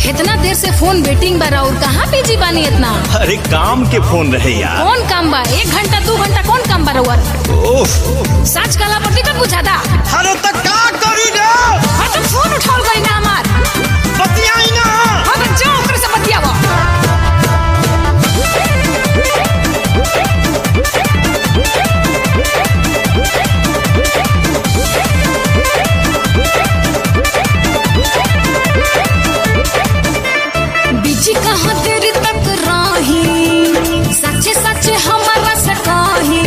इतना देर से फोन वेटिंग बा और कहाँ बिजी बानी इतना? अरे काम के फोन रहे यार। कौन काम बा? 1 घंटा 2 घंटा कौन काम बा रउआ? सच कला पर टिकट बुझादा। अरे त का करी रे? हां तो फोन उठाओ गई ना हमार। बतियाई ना। हां तो जाओ ओकरे से बतियावा। बिजी कहाँ देरी तक रही, सच्चे सच्चे हमारा से कही।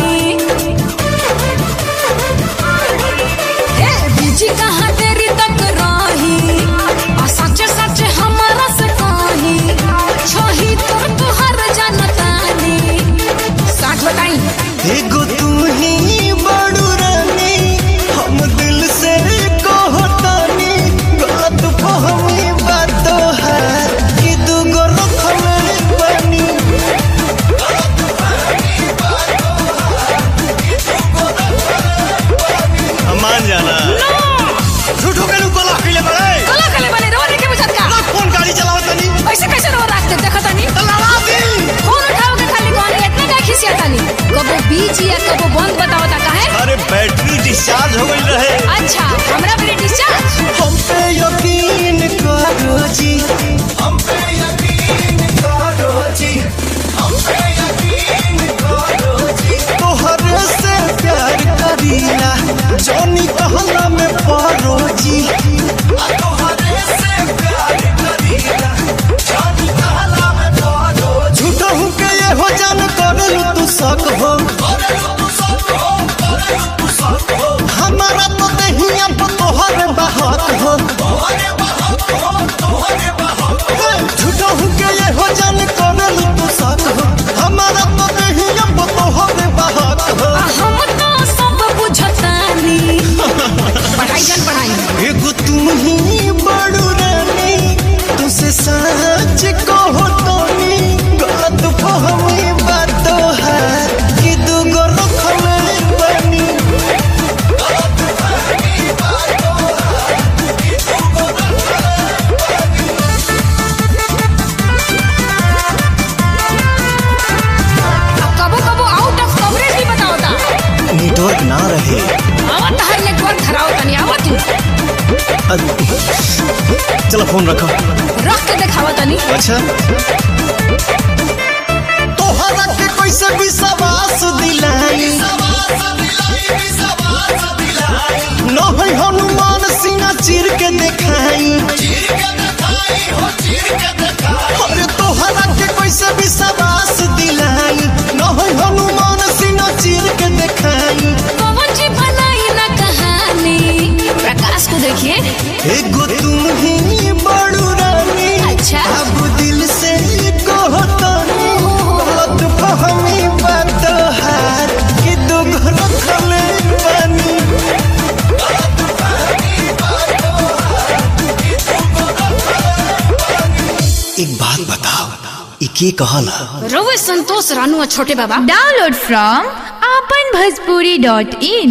बिजी कहाँ देरी तक रही, सच्चे सच्चे हमारा से कही। छही तुहर जानतानी, साथ बताई। एगो तू ही बड़ू रानी, हम दिल से कहतानी। गलत फहमी बात है कि दूगो रखले बनी। मान जाना झूठो के लोग गला खइले बड़े रोने के बुझत का कौन गाड़ी चलावत तनी? ऐसे कैसे रो रखते देखतानी? लड़ा दी फोन उठाओ के खाली कौन इतना का खिसियातानी? कबो बीजी या कबो बंद बतावता काहे? अरे बैटरी डिस्चार्ज हो गई रहे। अच्छा हमरा पे डिस्चार्ज। हम पे यकीन करो जी, हम पे यकीन करो जी, हम पे यकीन करो जी। तोहरे से प्यार करीला, जोनी कहला में पारो जी। तोहरे से प्यार करीला, जोनी कहला में पारो। झूठा हूँ के ये हो जान करलू तू शक हो, हमारा तो दहिया पर तोहरे बहक हो। झूठा हूँ के ये हो जान करलू तू शक हो, हमारा तो दहिया पर तोहरे बहक हो। हम तो सब बुझतानी। पढ़ाई जन पढ़ाई। एगो तू ही बड़ू रानी, तुझसे सच कहो तोनी। गलत फहमी बात है कि दूगो रखले बनी। कबो कबो आउट ऑफ कवरेज भी बताओता। नेटवर्क ना रहे। आवत हर नेटवर्क धराओ तनी आवत। चलो फोन रखो। रख के दिखावा तनी। अच्छा तोहरा के कैसे विश्वास दिलाई? न है हनुमान सीना चीर के देखाई। अरे तोहरा के कैसे विश्वास दिलाई? न है हनुमान सीना चीर के देखाई। पवन जी बनाई ना कहानी, प्रकाश को देखिए। एगो तुम ही बड़ू रानी, अच्छा। अब दिल से कहतानी। गलत फहमी बात है कि दूगो रखले बनी। एक बात बताओ, इके कहला रोवे संतोष रानू छोटे बाबा। Download from apanbhojpuri.in